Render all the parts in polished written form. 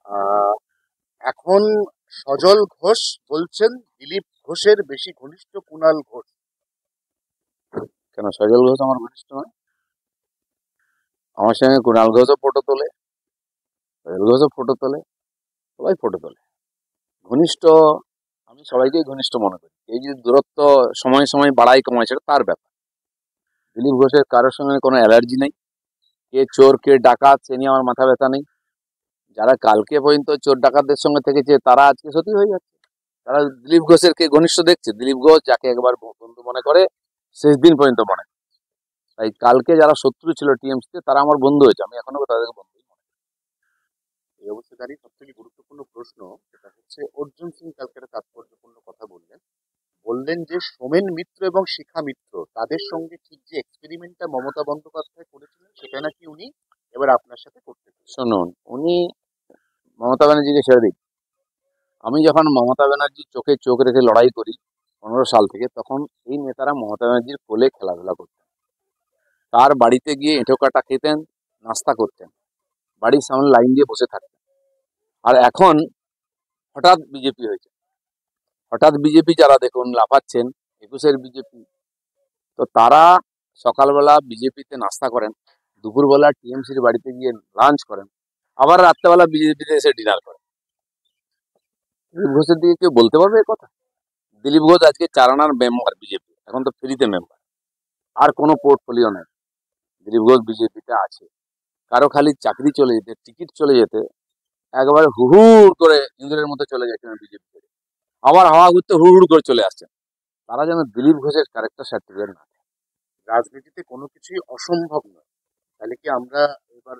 আহ, এখন সজল ঘোষ বলছেন দিলীপ ঘোষের বেশি ঘনিষ্ঠ কুণাল ঘোষ। কেন সজল ঘোষ আমার ঘনিষ্ঠ নয়? আমার সঙ্গে কুণাল ঘোষও ফটো তোলে, সজল ঘোষও ফটো তোলে, সবাই ফটো তোলে। ঘনিষ্ঠ, আমি সবাইকেই ঘনিষ্ঠ মনে করি। এই যে দূরত্ব সময় সময় বাড়াই কমায় সেটা তার ব্যাপার। দিলীপ ঘোষের কারোর সঙ্গে কোনো অ্যালার্জি নেই। কে চোর কে ডাকাত সে নিয়ে আমার মাথা ব্যথা নেই। যারা কালকে পর্যন্ত চোর ডাকাতদের সঙ্গে থেকেছে তারা আজকে সত্যি হয়ে যাচ্ছে। তারা দিলীপ ঘোষের কে ঘনিষ্ঠ দেখছে। দিলীপ ঘোষ যাকে একবার বন্ধু মনে করে শেষ দিন পর্যন্ত মনে করে। তাই কালকে যারা শত্রু ছিল টিএমসিতে তারা আমার বন্ধু হয়েছে, আমি এখনো তাদেরকে বন্ধু। এই অবস্থায় দাঁড়িয়ে সব থেকে গুরুত্বপূর্ণ প্রশ্ন সেটা হচ্ছে, অর্জুন সিং কালকে একটা তাৎপর্যপূর্ণ কথা বললেন। বললেন যে সোমেন মিত্র এবং শিখা মিত্র তাদের সঙ্গে ঠিক যে এক্সপেরিমেন্টটা মমতা বন্দ্যোপাধ্যায় করেছিলেন সেটা নাকি উনি এবার আপনার সাথে করতে চান। শুনুন, উনি মমতা ব্যানার্জিকে ছেড়ে দিন। আমি যখন মমতা ব্যানার্জির চোখে চোখ রেখে লড়াই করি 15 সাল থেকে, তখন এই নেতারা মমতা ব্যানার্জির কোলে খেলাধুলা করতেন, তার বাড়িতে গিয়ে এঁঠো কাটা খেতেন, নাস্তা করতেন, বাড়ির সামনে লাইন দিয়ে বসে থাকতেন। আর এখন হঠাৎ বিজেপি হয়েছে, হঠাৎ বিজেপি যারা দেখুন লাফাচ্ছেন, 21-এর বিজেপি। তো তারা সকালবেলা বিজেপিতে নাস্তা করেন, দুপুরবেলা টিএমসির বাড়িতে গিয়ে লাঞ্চ করেন, আবার রাত্রেবেলা বিজেপিতে এসে ডিনার করেন। দিলীপ ঘোষের দিকে কেউ বলতে পারবে এ কথা? দিলীপ ঘোষ আজকে 4 আনার মেম্বার বিজেপি, এখন তো ফ্রিতে মেম্বার, আর কোনো পোর্টফোলিও নেই। দিলীপ ঘোষ বিজেপিতে আছে। কারো খালি চাকরি চলে যেতে, টিকিট চলে যেতে একবারে হুড় করে ইন্দ্রের মতো চলে গেছেন বিজেপি থেকে, আবার হাওয়া ঘুরতে হুড় করে চলে আসছেন। তারা যেন দিলীপ ঘোষের ক্যারেক্টার সার্টিফিকেট না। রাজনীতিতে কোনো কিছুই অসম্ভব নয়। তাহলে কি আমরা এবার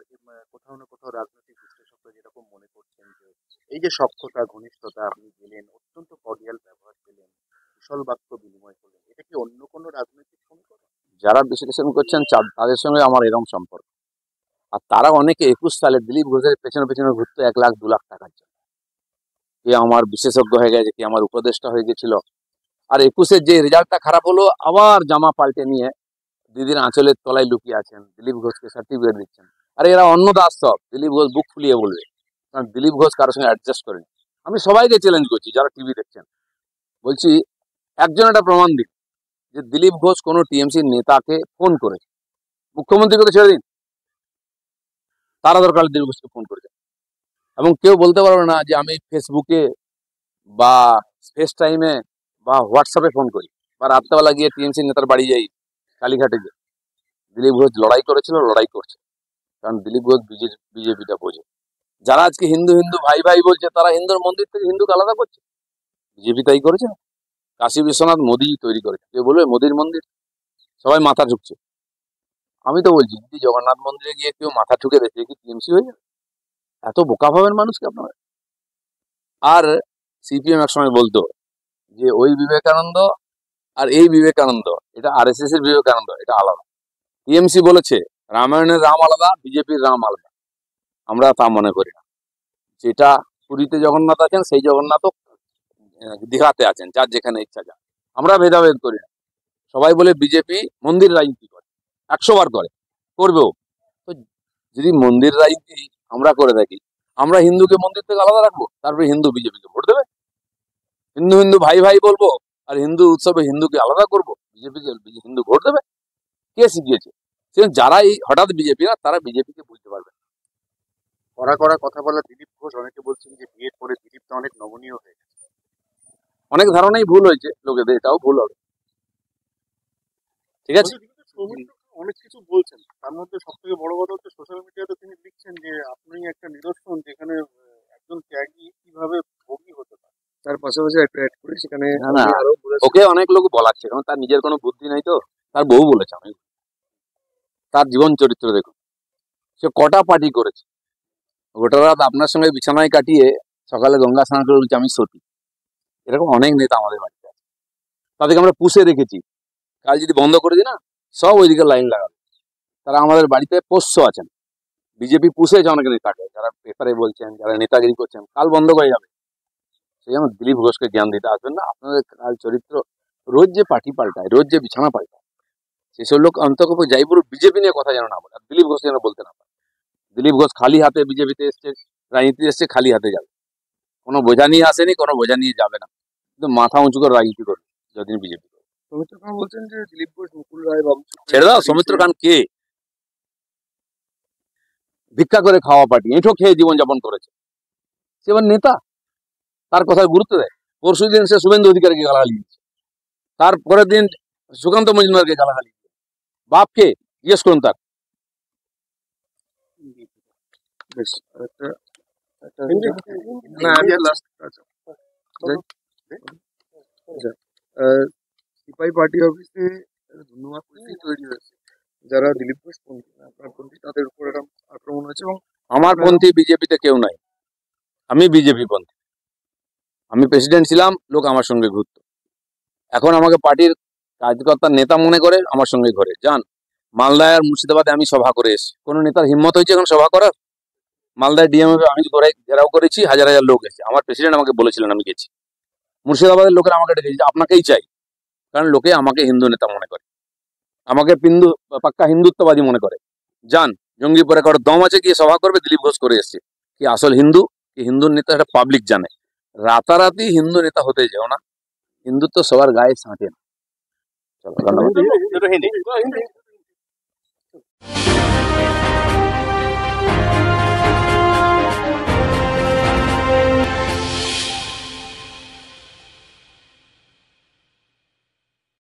কোথাও না কোথাও রাজনৈতিক বিশ্লেষকরা যেরকম মনে করছেন যে এই যে সখ্যতা ঘনিষ্ঠতা আপনি গেলেন, অত্যন্ত কর্ডিয়াল ব্যবহার পেলেন, কুশল বাক্য বিনিময় করলেন, এটা কি অন্য কোনো রাজনৈতিক সমীকরণ? যারা বিশ্লেষণ করছেন তাদের সঙ্গে আমার এরকম সম্পর্ক। আর তারা অনেকে 21 সালে দিলীপ ঘোষের পেছনে পেছনে ঘুরতো 1 লাখ 2 লাখ টাকার জন্য। কে আমার বিশেষজ্ঞ হয়ে গেছে, কে আমার উপদেষ্টা হয়ে গেছিল। আর 21-এর যে রেজাল্টটা খারাপ হলো, আবার জামা পাল্টে নিয়ে দিদির আঁচলের তলায় লুকিয়ে আছেন, দিলীপ ঘোষকে সার্টিফিকেট দিচ্ছেন। আরে এরা অন্য দাস সব, দিলীপ ঘোষ বুক ফুলিয়ে বলবে, কারণ দিলীপ ঘোষ কারোর সঙ্গে অ্যাডজাস্ট করেনি। আমি সবাইকে চ্যালেঞ্জ করছি যারা টিভি দেখছেন, বলছি একজন একটা প্রমাণ দিন যে দিলীপ ঘোষ কোনো টিএমসির নেতাকে ফোন করেছে। মুখ্যমন্ত্রীকে তো ছেড়ে দিন, তারা দরকার দিলীপ ঘোষকে ফোন করেছে। এবং কেউ বলতে পারবে না যে আমি ফেসবুকে বা ফেস টাইমে বা হোয়াটসঅ্যাপে ফোন করি বা রাত্রেবেলা গিয়ে টিএমসি নেতার বাড়ি যাই কালীঘাটে গিয়ে। দিলীপ ঘোষ লড়াই করেছিল, লড়াই করছে, কারণ দিলীপ ঘোষ বিজেপিটা বোঝে। যারা আজকে হিন্দু হিন্দু ভাই ভাই বলছে, তারা হিন্দুর মন্দির থেকে হিন্দুকে আলাদা করছে। বিজেপি তাই করেছে। কাশী বিশ্বনাথ মোদী তৈরি করেছে, কেউ বলবে মোদীর মন্দির, সবাই মাথা ঝুঁকছে। আমি তো বলছি যদি জগন্নাথ মন্দিরে গিয়ে কেউ মাথা ঠুকে দেখে কি টিএমসি হয়ে যাবে? এত বোকা ভাবেন মানুষকে আপনারা। আর সিপিএম একসময় বলতো যে ওই বিবেকানন্দ আর এই বিবেকানন্দ, এটা আরএসএস এর বিবেকানন্দ, এটা আলাদা। টিএমসি বলেছে রামায়ণের রাম আলাদা, বিজেপির রাম আলাদা। আমরা তা মনে করি না। যেটা পুরীতে জগন্নাথ আছেন সেই জগন্নাথও দীঘাতে আছেন, যার যেখানে ইচ্ছা যান। আমরা ভেদাভেদ করি না। সবাই বলে বিজেপি মন্দির রাজনীতি করে, 100 বার করে, করবেও। তো যদি মন্দির রাজনীতি আমরা করে থাকি, আমরা হিন্দুকে মন্দির থেকে আলাদা রাখবো, তারপরে হিন্দু বিজেপিকে ভোট দেবে? হিন্দু হিন্দু ভাই ভাই বলবো আর হিন্দু উৎসবে হিন্দুকে আলাদা করবো, বিজেপিকে হিন্দু ভোট দেবে? কে শিখিয়েছে? যারা এই হঠাৎ বিজেপি না, তারা বিজেপিকে বুঝতে পারবে। কড়া কড়া কথা বলা দিলীপ ঘোষ, অনেকে বলছেন যে বিয়ের পরে দিলীপ তো অনেক নমনীয় হয়ে গেছে। অনেক ধারণাই ভুল হয়েছে লোকেদের, এটাও ভুল হবে। ঠিক আছে, তিনি তো সৌমিত্রকে অনেক কিছু বলছেন, তার মধ্যে সব থেকে বড় কথা হচ্ছে সোশ্যাল মিডিয়াতে তিনি লিখছেন যে আপনি একটা নিদর্শন যেখানে একজন ত্যাগী কিভাবে ভোগী হতে পারে। তার পাশাপাশি একটা অ্যাড করে সেখানে না না, ওকে অনেক লোক বলাচ্ছে, কারণ তার নিজের কোনো বুদ্ধি নাই। তো তার বউ বলেছে, আমি তার জীবন চরিত্র দেখুন, সে কটা পার্টি করেছে, গোটা রাত আপনার সঙ্গে বিছানায় কাটিয়ে সকালে গঙ্গা স্নান করে বলছে আমি সতী। এরকম অনেক নেতা আমাদের বাড়িতে আছে, তাদেরকে আমরা পুষে রেখেছি। কাল যদি বন্ধ করে দিই না, সব ওইদিকে লাইন লাগাবে। তারা আমাদের বাড়িতে পোষ্য আছেন। বিজেপি পুষেছে অনেক নেতাকে, যারা পেপারে বলছেন, যারা নেতাগিরি করছেন, কাল বন্ধ হয়ে যাবে। সেই জন্য দিলীপ ঘোষকে জ্ঞান দিতে আসবেন না। আপনাদের কাল চরিত্র, রোজ যে পার্টি পাল্টায়, রোজ যে বিছানা পাল্টায়, সেসব লোক অন্তত যাই পুরো বিজেপি নিয়ে কথা যেন না বলে, আর দিলীপ ঘোষ যেন বলতে না পারে। দিলীপ ঘোষ খালি হাতে বিজেপিতে এসছে, রাজনীতি এসছে খালি হাতে যাবে, কোনো বোঝা নিয়ে আসেনি, কোনো বোঝা নিয়ে যাবে না, কিন্তু মাথা উঁচু করে রাজনীতি করবে যতদিন বিজেপি। সৌমিত্র খান বলছেন যে দিলীপ ঘোষ, মুকুল রায়, বাবু ছেড়ে দাও, সৌমিত্র খান কে? ভিক্ষা করে খাওয়া পার্টি, এঁঠো খেয়ে জীবনযাপন করেছে, সে এবার নেতা, তার কথায় গুরুত্ব দেয়। পরশু দিন সে শুভেন্দু অধিকারীকে গালাগালি দিচ্ছে, তারপরের দিন সুকান্ত মজুমদারকে গালাগালি দিচ্ছে। বাপকে জিজ্ঞেস করুন তার। বেশ একটা না আগে লাস্ট আচ্ছা সিপাহি পার্টি অফিসে ধন্যবাদ পরিস্থিতি তৈরি হয়েছে, যারা দিলীপ ঘোষ পন্থী আপনার পন্থী তাদের উপর এরকম আক্রমণ হয়েছে এবং আমার পন্থী বিজেপিতে কেউ নাই, আমি বিজেপি পন্থী। আমি প্রেসিডেন্ট ছিলাম, লোক আমার সঙ্গে ঘুরতো, এখন আমাকে পার্টির কার্যকর্তার নেতা মনে করে আমার সঙ্গে ঘরে যান। মালদায় আর মুর্শিদাবাদে আমি সভা করে এসেছি, কোনো নেতার হিম্মত হয়েছে এখন সভা করার? মালদায় ডিএমএ আমি ঘেরাও করেছি, হাজার হাজার লোক এসেছে, আমার প্রেসিডেন্ট আমাকে বলেছিলেন, আমি গেছি। মুর্শিদাবাদের লোকেরা আমাকে ডেকেছে যে আপনাকেই চাই, কারণ লোকে আমাকে হিন্দু নেতা মনে করে, আমাকে পাক্কা হিন্দুত্ববাদী মনে করে। যান, জঙ্গিপুরে কারো দম আছে গিয়ে সভা করবে, দিলীপ ঘোষ করে এসছে। কি আসল হিন্দু কি হিন্দুর নেতা, এটা পাবলিক জানে। রাতারাতি হিন্দু নেতা হতে যাও না, হিন্দুত্ব সবার গায়ে সাঁটে না। চলো, ধন্যবাদ।